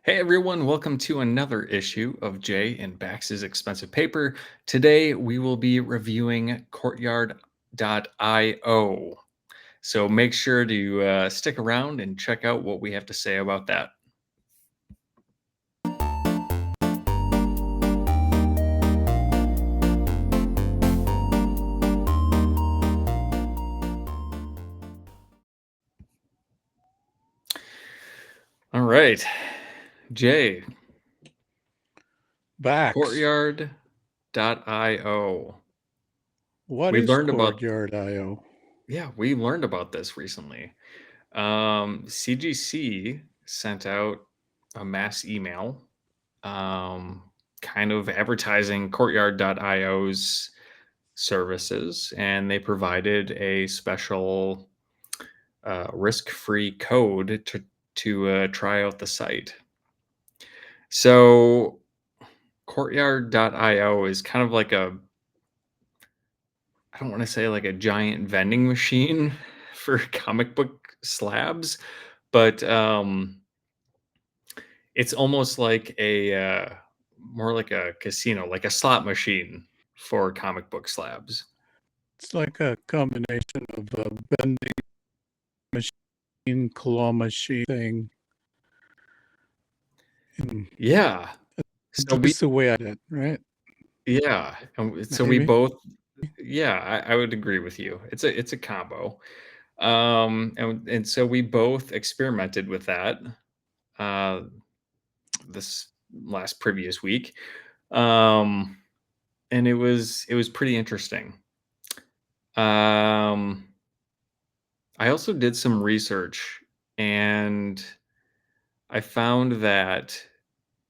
Hey everyone, welcome to another issue of Jay and Bax's Expensive Paper. Today we will be reviewing Courtyard.io. So make sure to stick around and check out what we have to say about that. All right, Jay, Bax. Courtyard.io. What We is learned about Courtyard.io? we learned about this recently. CGC sent out a mass email um, kind of advertising Courtyard.io's services, and they provided a special risk-free code to try out the site. So Courtyard.io is kind of like I don't want to say like a giant vending machine for comic book slabs, but it's almost like more like a casino, like a slot machine for comic book slabs. It's like a combination of a vending machine, claw machine thing. And Yeah. So at we least the way I did, right? yeah, and so we Maybe. both yeah, I would agree with you. It's a combo. And so we both experimented with that uh this last previous week. Um and it was pretty interesting. Um I also did some research and I found that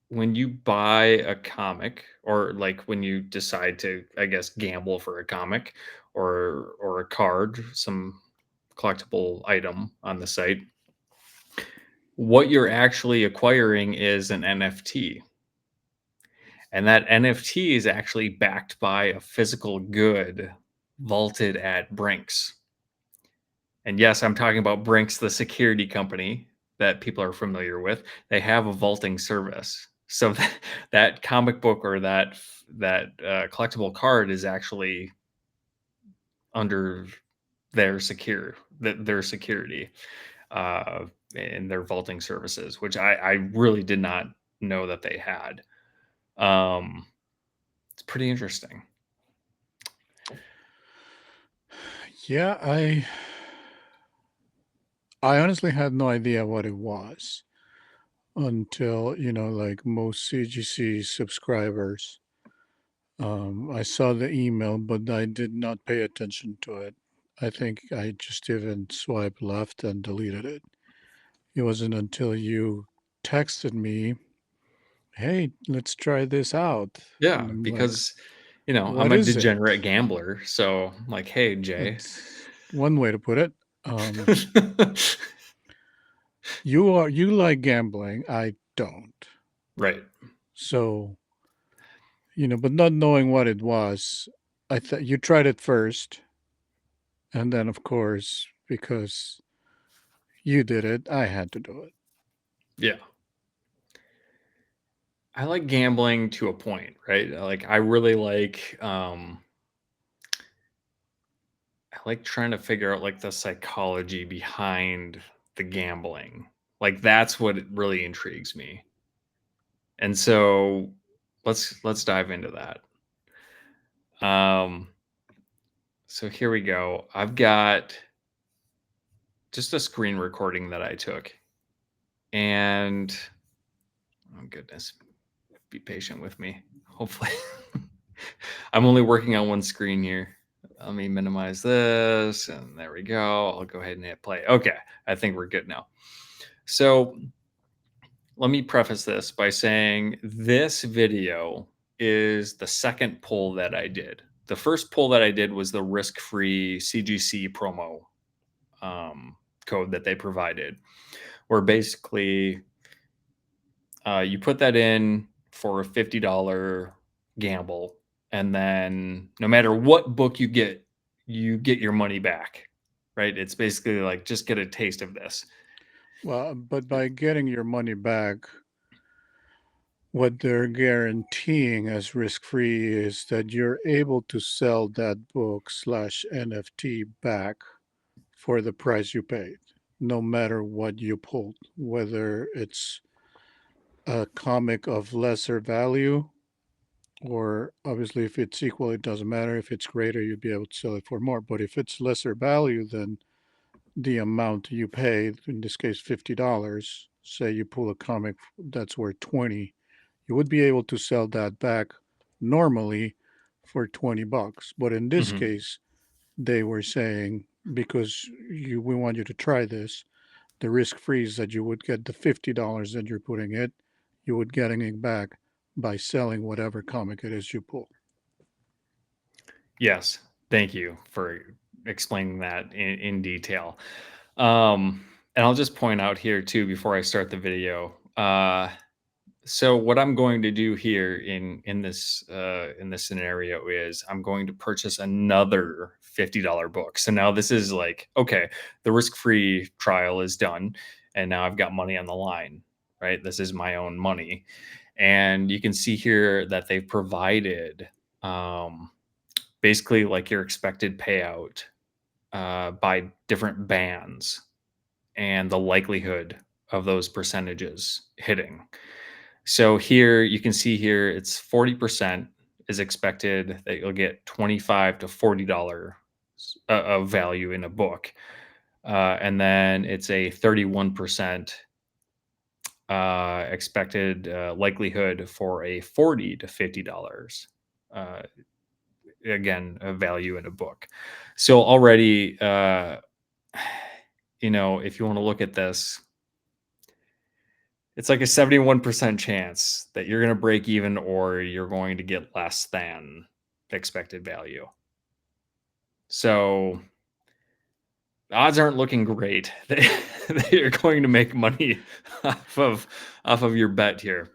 when you buy a comic or like when you decide to, I guess, gamble for a comic or a card, some collectible item on the site, what you're actually acquiring is an NFT. And that NFT is actually backed by a physical good vaulted at Brinks. And yes, I'm talking about Brinks, the security company that people are familiar with. They have a vaulting service. So that comic book or that collectible card is actually under their security uh, and their vaulting services, which I really did not know that they had. Um, it's pretty interesting. Yeah, I honestly had no idea what it was until, like most CGC subscribers. I saw the email, but I did not pay attention to it. I think I just even swiped left and deleted it. It wasn't until you texted me, "Hey, let's try this out." And Yeah, I'm like, because I'm "What a is it?" degenerate gambler, so I'm like, hey Jay. That's one way to put it. You like gambling, I don't. Right. So, but not knowing what it was, I thought you tried it first, and then of course, because you did it, I had to do it. Yeah. I like gambling to a point, right? Like I really I like trying to figure out like the psychology behind the gambling. Like that's what really intrigues me. And so let's dive into that. Um so here we go. I've got just a screen recording that I took. And oh goodness, be patient with me. Hopefully I'm only working on one screen here. Let me minimize this, and there we go. I'll go ahead and hit play. Okay, I think we're good now. So let me preface this by saying this video is the second poll that I did. The first poll that I did was the risk-free CGC promo um, code that they provided, where basically you put that in for a $50 gamble, and then no matter what book you get your money back. Right? It's basically like just get a taste of this. Well, but by getting your money back, what they're guaranteeing as risk-free is that you're able to sell that book slash NFT back for the price you paid, no matter what you pulled, whether it's a comic of lesser value or obviously if it's equal, it doesn't matter. If it's greater, you'd be able to sell it for more. But if it's lesser value than the amount you paid, in this case $50, say you pull a comic that's worth 20, you would be able to sell that back normally for 20 bucks. But in this Mhm. case, they were saying because we want you to try this, the risk free is that you would get the $50 that you're putting it, you would getting it back by selling whatever comic it is you pull. Yes. Thank you for explaining that in detail. Um, and I'll just point out here too before I start the video. So what I'm going to do here in this scenario is I'm going to purchase another $50 book. So now this is like, okay, the risk-free trial is done and now I've got money on the line, right? This is my own money. And you can see here that they've provided um basically like your expected payout by different bands and the likelihood of those percentages hitting. So here you can see here it's 40% is expected that you'll get 25 to $40 of value in a book. And then it's a 31% expected likelihood for a 40 to $50 uh, again a value in a book. So already if you want to look at this, it's like a 71% chance that you're going to break even or you're going to get less than expected value. So the odds aren't looking great that you're going to make money off of your bet here.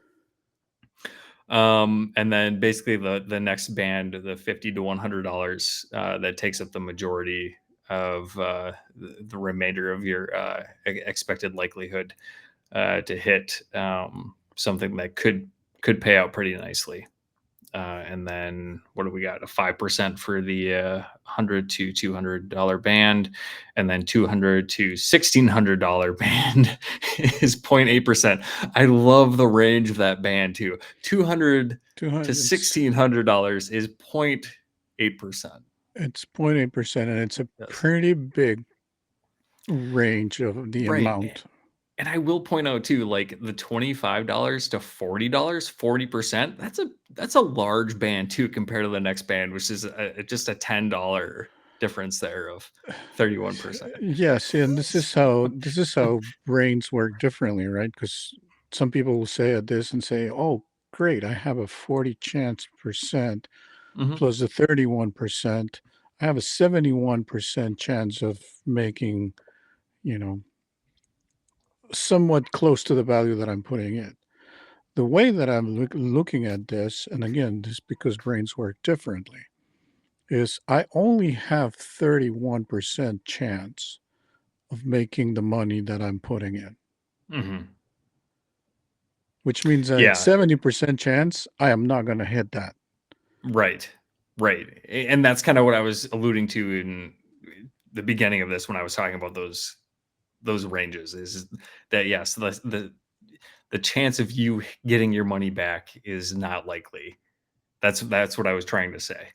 And then basically the next band, the $50 to $100, that takes up the majority of the remainder of your expected likelihood to hit something that could pay out pretty nicely. And then what do we got? A 5% for the $100 to $200 band, and then $200 to $1,600 band is 0.8%. I love the range of that band too. 200 to 200, $1,600 is 0.8%. it's 0.8%, and it's a Yes, pretty big range of the right. amount. And I will point out too, like the $25 to $40, 40%. That's a large band too compared to the next band, which is just a $10 difference there of 31%. Yes, and this is how brains work differently, right? Because some people will say at this and say, "Oh, great, I have a 40 chance percent Mhm. plus a 31%. I have a 71% chance of making, you know, somewhat close to the value that I'm putting in." The way that I'm looking at this, and again, this because brains work differently, is I only have 31% chance of making the money that I'm putting in, Mhm. which means that Yeah, 70% chance I am not going to hit that. right. Right. And that's kind of what I was alluding to in the beginning of this when I was talking about those ranges is that yes, the chance of you getting your money back is not likely. That's what I was trying to say.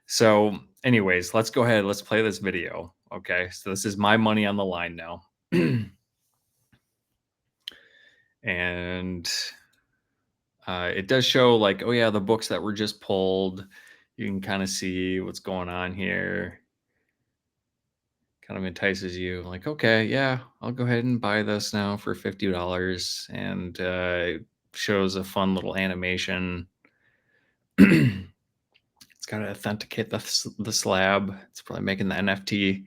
So, anyways, let's go ahead. Let's play this video. Okay. So, this is my money on the line now. And it does show, like, oh, yeah, the books that were just pulled. You can kind of see what's going on here. Kind of entices you. Like, okay, yeah, I'll go ahead and buy this now for $50. And it shows a fun little animation. It's got to authenticate the slab. It's probably making the NFT.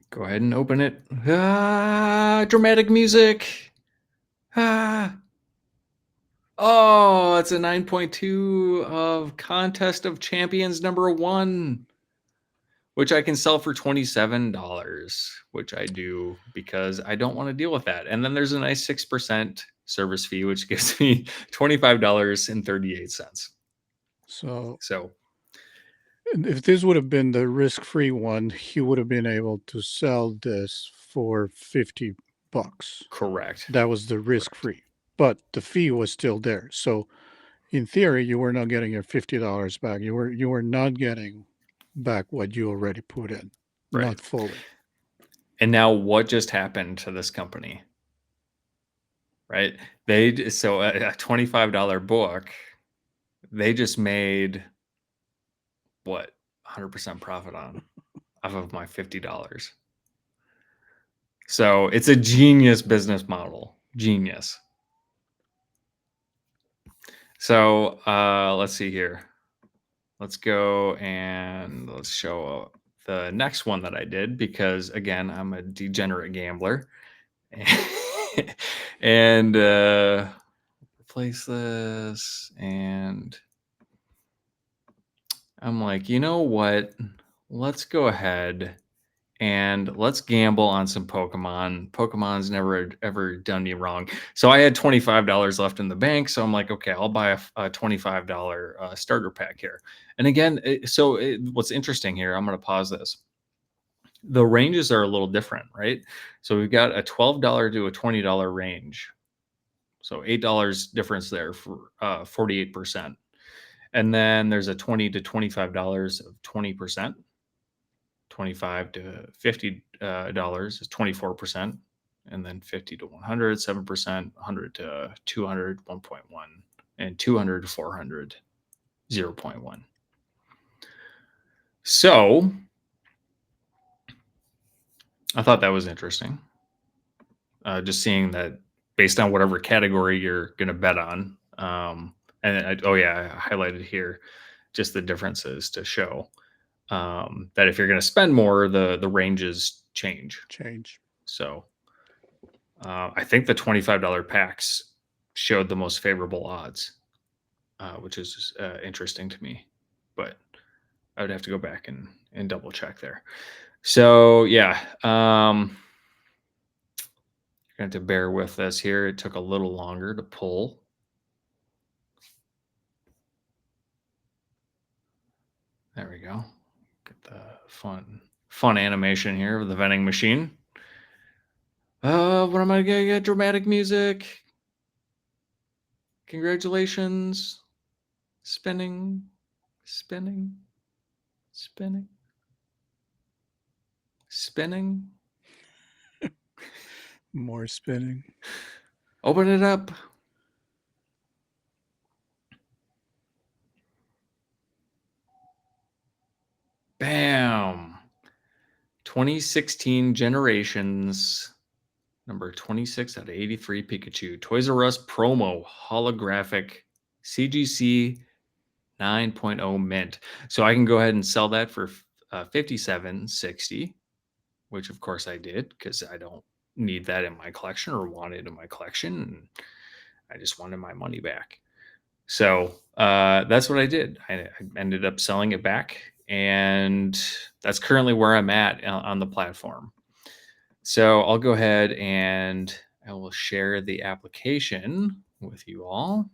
Go ahead and open it. Ah, dramatic music. Ah. Oh, it's a 9.2 of Contest of Champions number 1, which I can sell for $27, which I do because I don't want to deal with that. And then there's a nice 6% service fee, which gives me $25.38. So So if this would have been the risk-free one, he would have been able to sell this for 50 bucks. correct. That was the Correct. risk-free, but the fee was still there. So in theory, you were not getting your $50 back. You were not getting back what you already put in, Right. not fully. And now what just happened to this company? Right? So a $25 book, they just made what, 100% profit on off of my $50. So it's a genius business model. Genius. So let's see here. Let's go and let's show the next one that I did because again, I'm a degenerate gambler. And replace this, and I'm like, you know what? Let's go ahead and let's gamble on some Pokemon. Pokemon's never ever done me wrong. So I had $25 left in the bank. So I'm like, okay, I'll buy a $25 starter pack here. And again, what's interesting here, I'm going to pause this. The ranges are a little different, right? So we've got a $12 to a $20 range. So $8 difference there for 48%. And then there's a $20 to $25 of 20%. 25 to $50 is 24%, and then 50 to 100, 7%, 100 to 200, 1.1, and 200 to 400, 0.1. So I thought that was interesting. Just seeing that based on whatever category you're going to bet on. Oh yeah, I highlighted here just the differences to show that if you're going to spend more, the ranges change. Change. So I think the $25 packs showed the most favorable odds, which is interesting to me. But I would have to go back and double check there. So yeah, you're going to have to bear with us here. It took a little longer to pull. There we go. Get the fun animation here of the vending machine. What am I gonna get? Dramatic music. Congratulations. Spinning, spinning, spinning, spinning. More spinning. Open it up. Bam. 2016 Generations, number 26 out of 83 Pikachu. Toys R Us promo holographic CGC 9.0 mint. So I can go ahead and sell that for $57.60, which of course I did because I don't need that in my collection or want it in my collection. And I just wanted my money back. So that's what I did. I ended up selling it back, and that's currently where I'm at on the platform. So I'll go ahead and I will share the application with you all.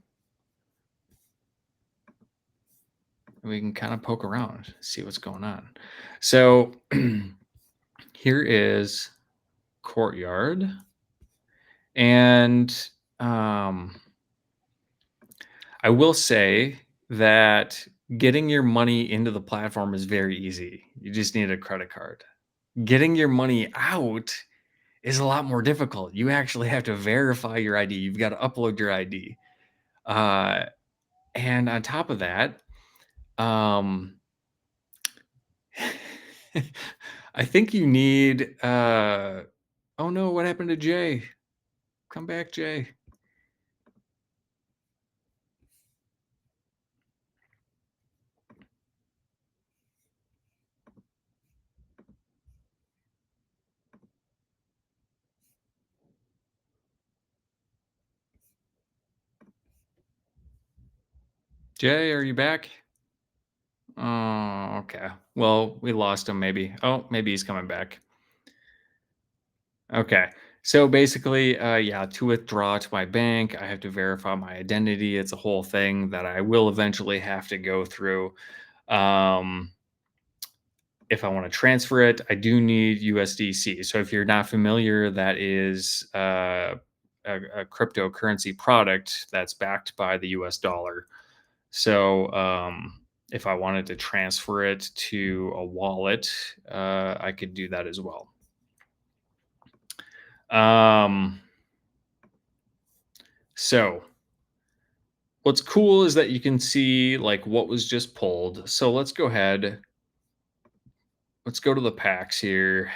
And we can kind of poke around, see what's going on. So here is Courtyard. And I will say that getting your money into the platform is very easy. You just need a credit card. Getting your money out is a lot more difficult. You actually have to verify your ID. You've got to upload your ID. And on top of that, um, I think you need. Oh no, what happened to Jay? Come back, Jay. Jay, are you back? Oh, Okay. Well, we lost him maybe. Oh, maybe he's coming back. Okay. So basically, yeah, to withdraw to my bank, I have to verify my identity. It's a whole thing that I will eventually have to go through. Um, if I want to transfer it, I do need USDC. So if you're not familiar, that is a cryptocurrency product that's backed by the US dollar. So if I wanted to transfer it to a wallet, I could do that as well. Um, so what's cool is that you can see like what was just pulled. So let's go ahead. Let's go to the packs here.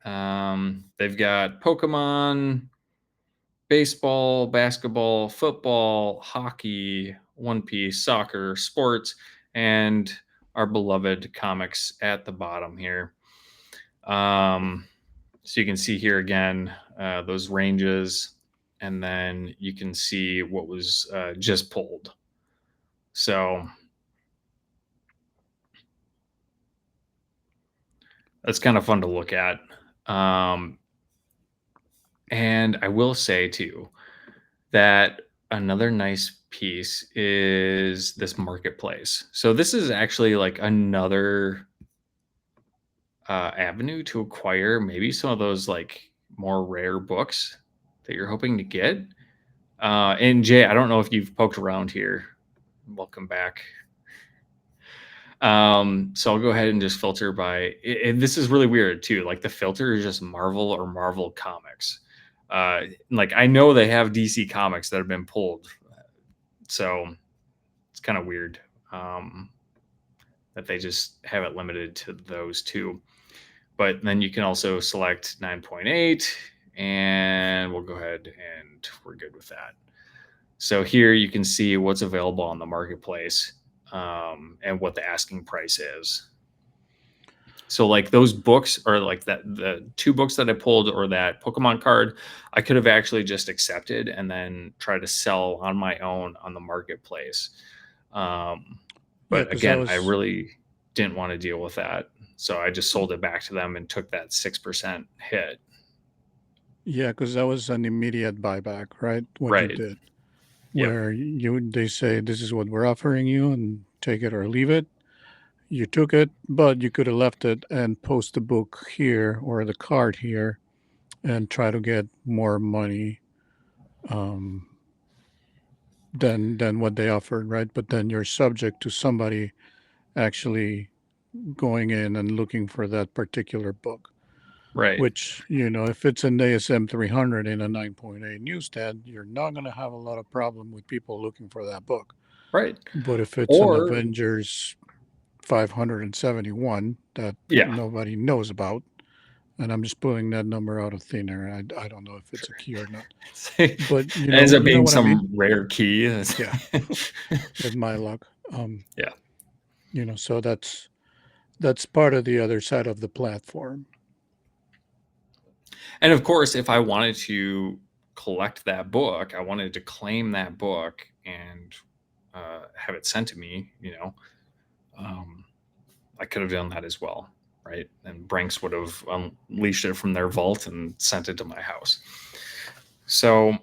They've got Pokemon, baseball, basketball, football, hockey, One Piece, soccer, sports, and our beloved comics at the bottom here. Um, so you can see here again those ranges, and then you can see what was just pulled. So that's kind of fun to look at. Um, and I will say too that another nice piece is this marketplace. So this is actually like another avenue to acquire maybe some of those like more rare books that you're hoping to get. And Jay, I don't know if you've poked around here. Welcome back. So I'll go ahead and just filter by. And this is really weird too. Like the filter is just Marvel or Marvel Comics. Like I know they have DC Comics that have been pulled, so it's kind of weird that they just have it limited to those two. But then you can also select 9.8, and we'll go ahead and we're good with that. So here you can see what's available on the marketplace and what the asking price is. So like those books or like that the two books that I pulled or that Pokemon card, I could have actually just accepted and then try to sell on my own on the marketplace. Um, Yeah, but because that again, I was really didn't want to deal with that. So I just sold it back to them and took that 6% hit. yeah, because that was an immediate buyback, right? What you Right. did, Yep. where they say this is what we're offering you, and take it or leave it. You took it, but you could have left it and post the book here or the card here, and try to get more money um, than what they offered, right? But then you're subject to somebody actually going in and looking for that particular book. Right. Which, if it's an ASM 300 in a 9.8 newsstand, you're not going to have a lot of problem with people looking for that book. Right. But if it's an Or Avengers 571 that yeah. nobody knows about, and I'm just pulling that number out of thin air. I don't know if it's a key or not, It but ends up you know being what I mean? some rare key. Yeah, with my luck. Yeah. So that's part of the other side of the platform. And of course, if I wanted to collect that book, I wanted to claim that book and have it sent to me, um, I could have done that as well. Right. And Branks would have unleashed it from their vault and sent it to my house. So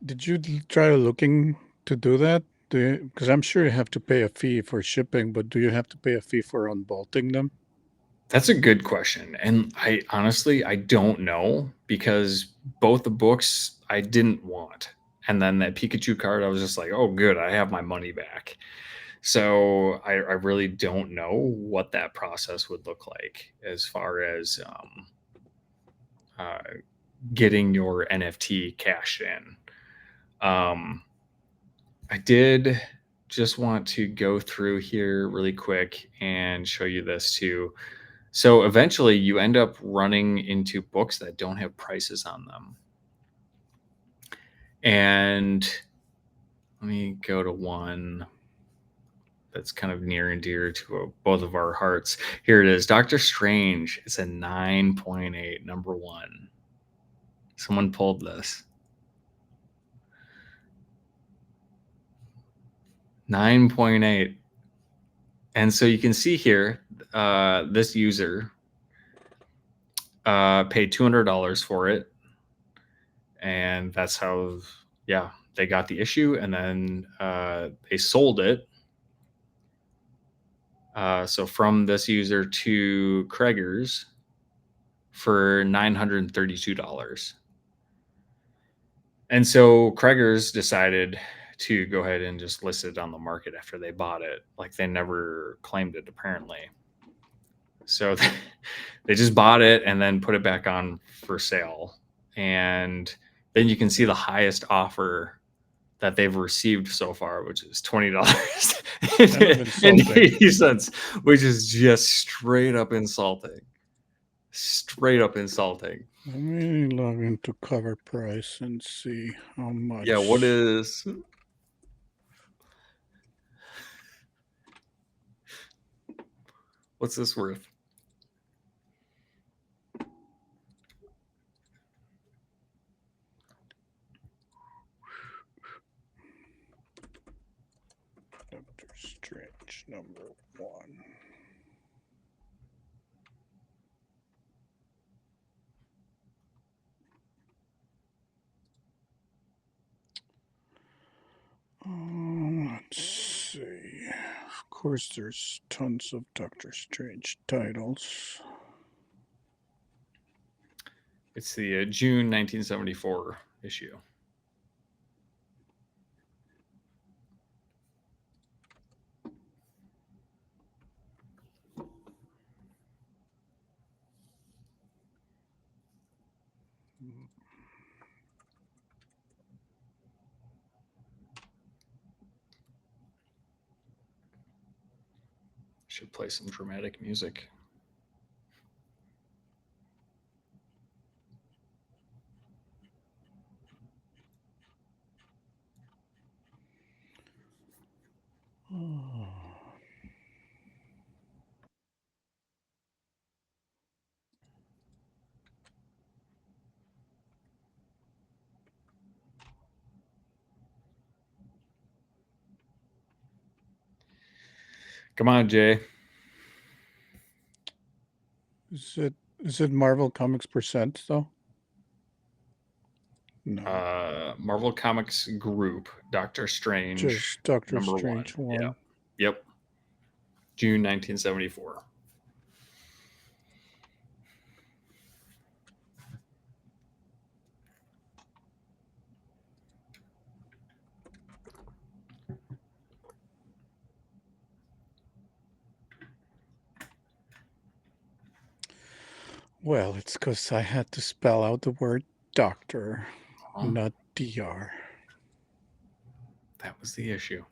Did you try looking to do that? Because I'm sure you have to pay a fee for shipping, but do you have to pay a fee for unbolting them? that's a good question. And I honestly, I don't know because both the books I didn't want. And then that Pikachu card, I was just like, oh, good. I have my money back. So I really don't know what that process would look like as far as uh, getting your NFT cashed in. Um, I did just want to go through here really quick and show you this too. So eventually you end up running into books that don't have prices on them. And let me go to one that's kind of near and dear to both of our hearts. Here it is, Doctor Strange. It's a 9.8, number one. Someone pulled this. 9.8. And so you can see here this user paid $200 for it, and that's how, yeah, they got the issue, and then they sold it. So from this user to Kreger's for $932. And so Kreger's decided to go ahead and just list it on the market after they bought it. Like they never claimed it, apparently. So they just bought it and then put it back on for sale. And then you can see the highest offer that they've received so far, which is $20 Kind of and insulting. 80 cents, which is just straight up insulting. Straight up insulting. Let me log into cover price and see how Yeah, what much. is what's this worth? Doctor Strange #1. Let's see. Of course, there's tons of Doctor Strange titles. It's the June 1974 issue. Should play some dramatic music. Oh. Come on, Jay. Is it Marvel Comics percent though? No, Marvel Comics Group, Doctor Strange, just Doctor #1. Strange Yeah. 1. Yep. June 1974. Well, it's because I had to spell out the word doctor, Huh? not DR. That was the issue.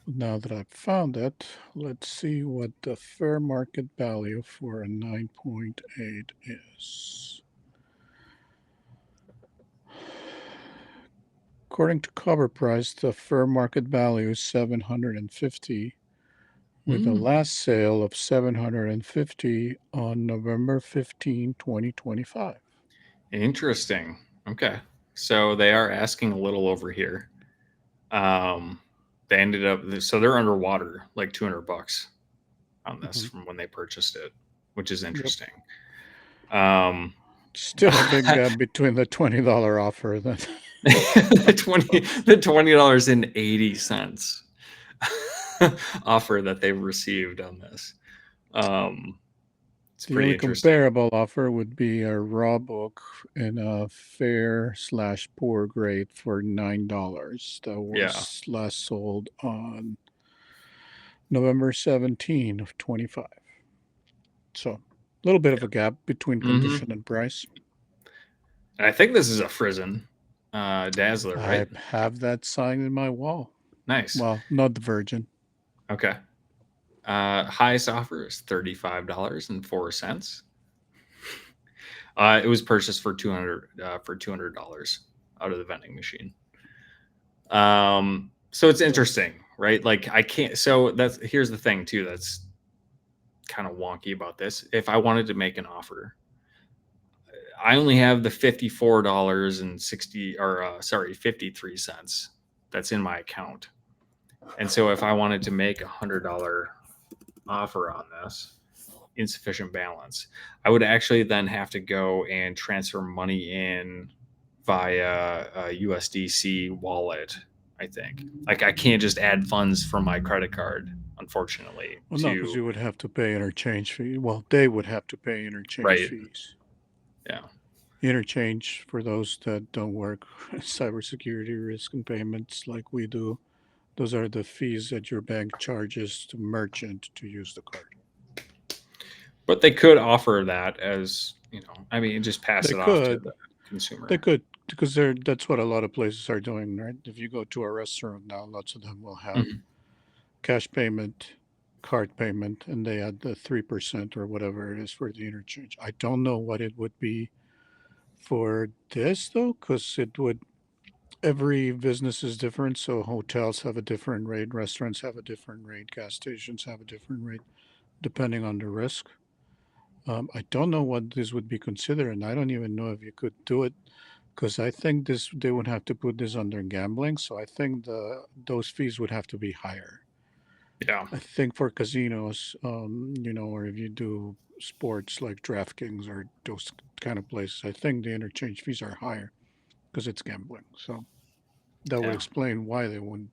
Now that I've found it, let's see what the fair market value for a 9.8 is. According to cover price, the fair market value is 750, with a last sale of 750 on November 15, 2025. Interesting. Okay. So they are asking a little over here. They ended up, so they're underwater like $200 on this Mhm. from when they purchased it, which is Yep. interesting. Um, Still a big gap between the $20 offer that the $20.80 offer that they've received on this. It's the pretty only interesting. comparable offer would be a raw book in a fair/poor grade for $9. That Yeah. was last sold on November 17 of 25. So a little bit of Yeah. a gap between Hmm. condition and price. I think this is a Frizzen Dazzler, I right? have that sign in my wall. Nice. Well, not the Virgin. Okay. Highest offer is $35.04. It was purchased for $200 out of the vending machine. So it's So interesting, right? Like I can't. So that's here's the thing too. That's kind of wonky about this. If I wanted to make an offer, I only have the $54.60 or sorry, 53 cents that's in my account. And so if I wanted to make $100 offer on this, insufficient balance, I would actually then have to go and transfer money in via a USDC wallet. I think like I can't just add funds from my credit card, unfortunately. Well, no, because To you would have to pay interchange fee. Well, they would have to pay interchange right, fees. yeah, Interchange, for those that don't work cybersecurity risk and payments like we do, those are the fees that your bank charges to merchant to use the card. but they could offer that as I mean, just pass They it off to could, the they consumer. could, because that's what a lot of places are doing, right? If you go to a restaurant now, lots of them will have Mhm. cash payment, card payment, and they add the 3% or whatever it is for the interchange. I don't know what it would be for this though, because it would every business is different. So hotels have a different rate, restaurants have a different rate, gas stations have a different rate, depending on the risk. I don't know what this would be considered, and I don't even know if you could do it because I think this they would have to put this under gambling. So I think those fees would have to be higher. Yeah, I think for casinos, or if you do sports like DraftKings or those kind of places, I think the interchange fees are higher because it's gambling. So that would yeah, explain why they would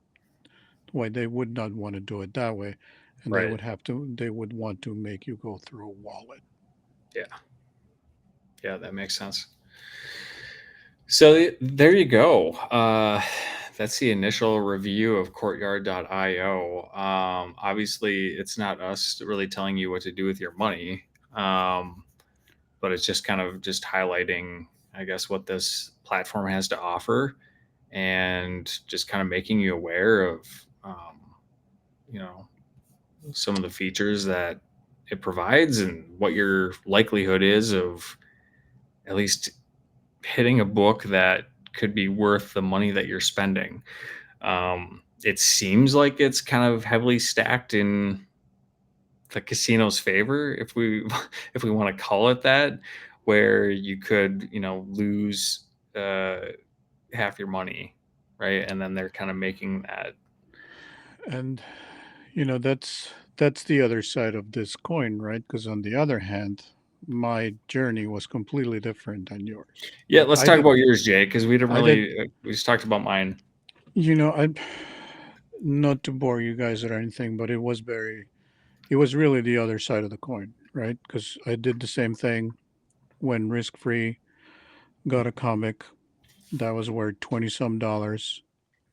not want to do it that way, and right, they would want to make you go through a wallet. yeah, yeah. That makes sense. So there you go. That's the initial review of Courtyard.io. Obviously, it's not us really telling you what to do with your money, um, but it's just kind of just highlighting, I guess, what this platform has to offer, and just kind of making you aware of, you know, some of the features that it provides and what your likelihood is of at least hitting a book that could be worth the money that you're spending. It seems like it's kind of heavily stacked in the casino's favor, if we if we want to call it that, where you could lose uh, half your money, right? And then they're kind of making that. And that's the other side of this coin, right? Because on the other hand, my journey was completely different than yours. Yeah, let's talk about yours, Jay, because we didn't I did, really we just talked about mine. I not to bore you guys or anything, but it was really the other side of the coin, right? Because I did the same thing when risk free, got a comic that was worth 20 some dollars,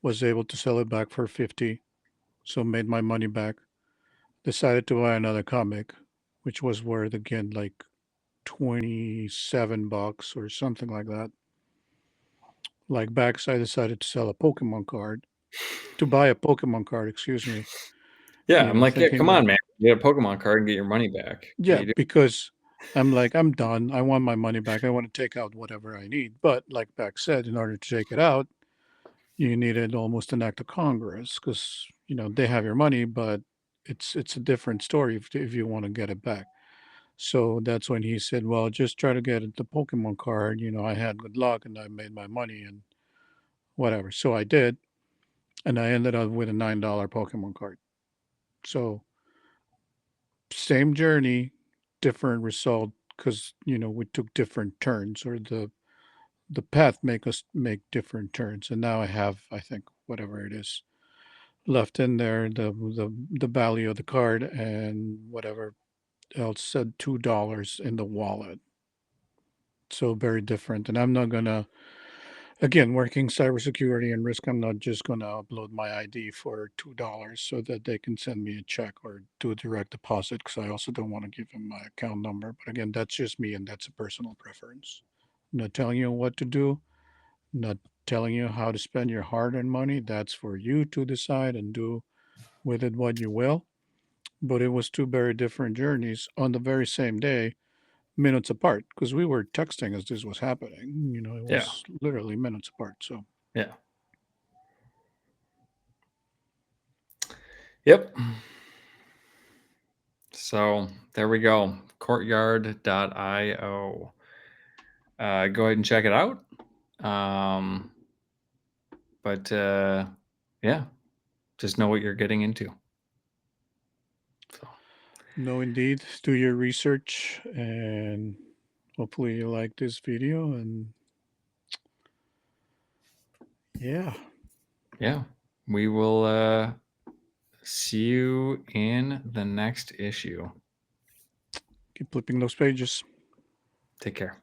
was able to sell it back for 50, so made my money back. Decided to buy another comic, which was worth again like 27 bucks or something like that. Like backs, I decided to sell a Pokemon card, to buy a Pokemon card, excuse me, Yeah, I'm like, yeah, thinking come that, on, man, get a Pokemon card and get your money back. What are yeah, you doing? because I'm like, I'm done. I want my money back. I want to take out whatever I need. But like Beck said, in order to take it out, you needed almost an act of Congress because, they have your money, but it's a different story if you want to get it back. So that's when he said, "Well, just try to get the Pokemon card." I had good luck and I made my money and whatever. So I did, and I ended up with a $9 Pokemon card. So same journey, different result because we took different turns, or the path make us make different turns. And now I have, I think, whatever it is left in there, the value of the card and whatever else said $2 in the wallet. So very different. And I'm not gonna again, working cybersecurity and risk, I'm not just going to upload my ID for $2 so that they can send me a check or do a direct deposit because I also don't want to give them my account number. But again, that's just me and that's a personal preference. I'm not telling you what to do, not telling you how to spend your hard earned money. That's for you to decide and do with it what you will. But it was two very different journeys on the very same day, minutes apart, because we were texting as this was happening. It Yeah, was literally minutes apart. So yeah, yep. So there we go. Courtyard.io. Go ahead and check it out. Um, but yeah, just know what you're getting into. So. No, indeed. Do your research and hopefully you like this video. And yeah, Yeah. We will see you in the next issue. keep flipping those pages. Take care.